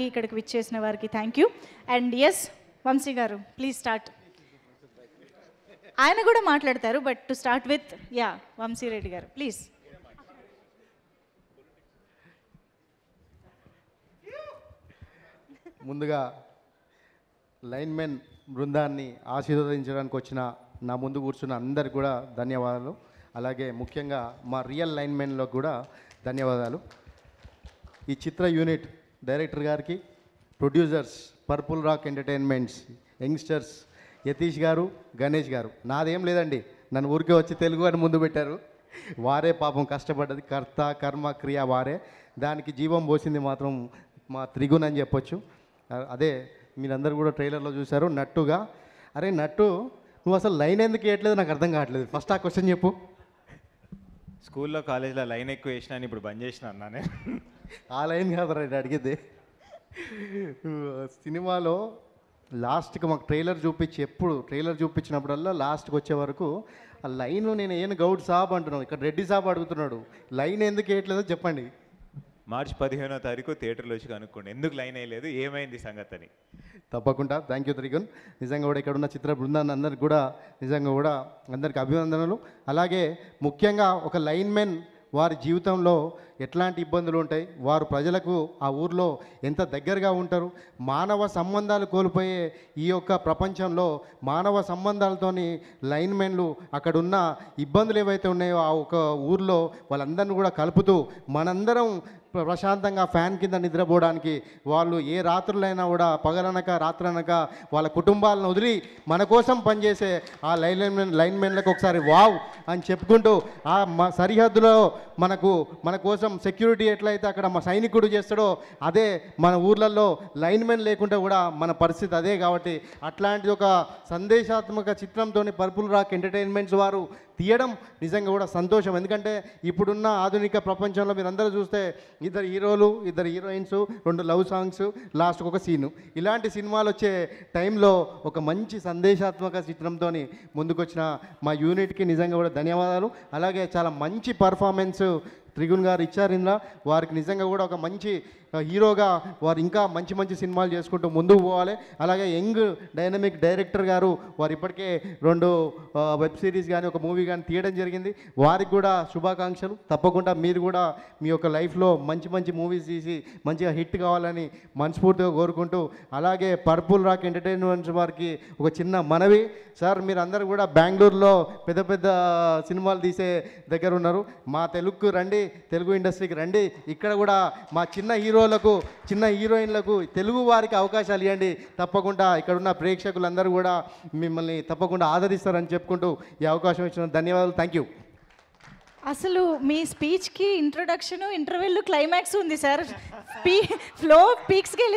ఇక్కడికి విచ్చేసిన వారికి thank you. And S Vamshi garu please start. ఆయన కూడా మాట్లాడతారు but to start with Vamshi Reddy garu please. ముందుగా లైన్మెన్ బృందాన్ని ఆశీర్వదించడానికి వచ్చిన నా ముందు కూర్చున్న అందరికి కూడా ధన్యవాదాలు. అలాగే ముఖ్యంగా మా రియల్ లైన్మెన్లకు కూడా ధన్యవాదాలు. ఈ చిత్ర యూనిట్ డైరెక్టర్ గారికి, producers purple rock entertainments, youngsters Yatish గారు, గణేష్ గారు. నాదేం లేదండి, నన్ను ఊరికే వచ్చి తెలుగు అని ముందు పెట్టారు. వారే పాపం కష్టపడ్డది, కర్త కర్మ క్రియ వారే. దానికి జీవం పోసింది మాత్రం మా త్రిగుణ్ అని చెప్పొచ్చు. అదే మీరందరూ కూడా ట్రైలర్లో చూశారు. నట్టుగా అరే నట్టు నువ్వు అసలు లైన్ ఎందుకు వేయట్లేదు నాకు అర్థం కావట్లేదు. ఫస్ట్ ఆ క్వశ్చన్ చెప్పు. స్కూల్లో కాలేజ్లో లైన్ ఎక్కువ వేసినా ఇప్పుడు బంద్ చేసిన అన్నానే. ఆ లైన్ కాదురా ఇది అడిగితే. సినిమాలో లాస్ట్కి మాకు ట్రైలర్ చూపించి, ఎప్పుడు ట్రైలర్ చూపించినప్పుడల్లా లాస్ట్కి వచ్చే వరకు ఆ లైన్ నేను ఏం గౌడ్ సాబ్ అంటున్నాను, ఇక్కడ రెడ్డి సాబ్ అడుగుతున్నాడు. లైన్ ఎందుకు వేయట్లేదో చెప్పండి. మార్చి 15వ తారీఖు థియేటర్లో వచ్చి కనుక్కోండి ఎందుకు లైన్ వేయలేదు, ఏమైంది సంగతి అని. తప్పకుండా థ్యాంక్ యూ త్రిగుణ్. నిజంగా కూడా ఇక్కడ ఉన్న చిత్ర బృందాన్ని అందరికి కూడా నిజంగా కూడా అందరికి అభినందనలు. అలాగే ముఖ్యంగా ఒక లైన్మెన్ వారి జీవితంలో ఎట్లాంటి ఇబ్బందులు ఉంటాయి, వారు ప్రజలకు ఆ ఊర్లో ఎంత దగ్గరగా ఉంటారు, మానవ సంబంధాలు కోల్పోయే ఈ యొక్క ప్రపంచంలో మానవ సంబంధాలతోని లైన్మెన్లు అక్కడున్న ఇబ్బందులు ఏవైతే ఉన్నాయో ఆ ఒక ఊర్లో వాళ్ళందరినీ కూడా కలుపుతూ మనందరం ప్రశాంతంగా ఫ్యాన్ కింద నిద్రపోవడానికి వాళ్ళు ఏ రాత్రులైనా కూడా పగలనక రాత్రనక వాళ్ళ కుటుంబాలను వదిలి మన కోసం పనిచేసే ఆ లైన్మెన్లకు ఒకసారి వావ్ అని చెప్పుకుంటూ ఆ సరిహద్దులో మన కోసం సెక్యూరిటీ ఎట్లయితే అక్కడ మా సైనికుడు చేస్తాడో అదే మన ఊర్లలో లైన్మెన్ లేకుండా కూడా మన పరిస్థితి అదే. కాబట్టి అట్లాంటి ఒక సందేశాత్మక చిత్రంతో పర్పుల్ రాక్ ఎంటర్టైన్మెంట్స్ వారు తీయడం నిజంగా కూడా సంతోషం. ఎందుకంటే ఇప్పుడున్న ఆధునిక ప్రపంచంలో మీరు అందరూ చూస్తే ఇద్దరు హీరోలు, ఇద్దరు హీరోయిన్స్, 2 లవ్ సాంగ్స్, లాస్ట్కి ఒక సీను, ఇలాంటి సినిమాలు వచ్చే టైంలో ఒక మంచి సందేశాత్మక చిత్రంతో ముందుకొచ్చిన మా యూనిట్కి నిజంగా కూడా ధన్యవాదాలు. అలాగే చాలా మంచి పర్ఫార్మెన్స్ త్రిగుణ్ గారు ఇచ్చారు. ఇందులో వారికి నిజంగా కూడా ఒక మంచి హీరోగా వారు ఇంకా మంచి మంచి సినిమాలు చేసుకుంటూ ముందుకు పోవాలి. అలాగే యంగ్ డైనమిక్ డైరెక్టర్ గారు వారు ఇప్పటికే 2 వెబ్ సిరీస్ కానీ ఒక మూవీ కానీ తీయడం జరిగింది. వారికి కూడా శుభాకాంక్షలు. తప్పకుండా మీరు కూడా మీ యొక్క లైఫ్లో మంచి మంచి మూవీస్ తీసి మంచిగా హిట్ కావాలని మనస్ఫూర్తిగా కోరుకుంటూ, అలాగే పర్పుల్ రాక్ ఎంటర్టైన్మెంట్స్ వారికి ఒక చిన్న మనవి. సార్ మీరు అందరూ కూడా బెంగళూరులో పెద్ద పెద్ద సినిమాలు తీసే దగ్గర ఉన్నారు, మా తెలుగుకు రండి, తెలుగు ఇండస్ట్రీకి రండి. ఇక్కడ కూడా మా చిన్న హీరోలకు, చిన్న హీరోయిన్లకు, తెలుగు వారికి అవకాశాలు ఇవ్వండి. తప్పకుండా ఇక్కడ ఉన్న ప్రేక్షకులందరూ కూడా మిమ్మల్ని తప్పకుండా ఆదరిస్తారని చెప్పుకుంటూ ఈ అవకాశం ఇచ్చిన ధన్యవాదాలు. Thank you. అసలు మీ స్పీచ్కి ఇంట్రొడక్షన్, ఇంటర్వెల్, క్లైమాక్స్ ఉంది సార్. ఫ్లో పీక్స్కి వెళ్ళి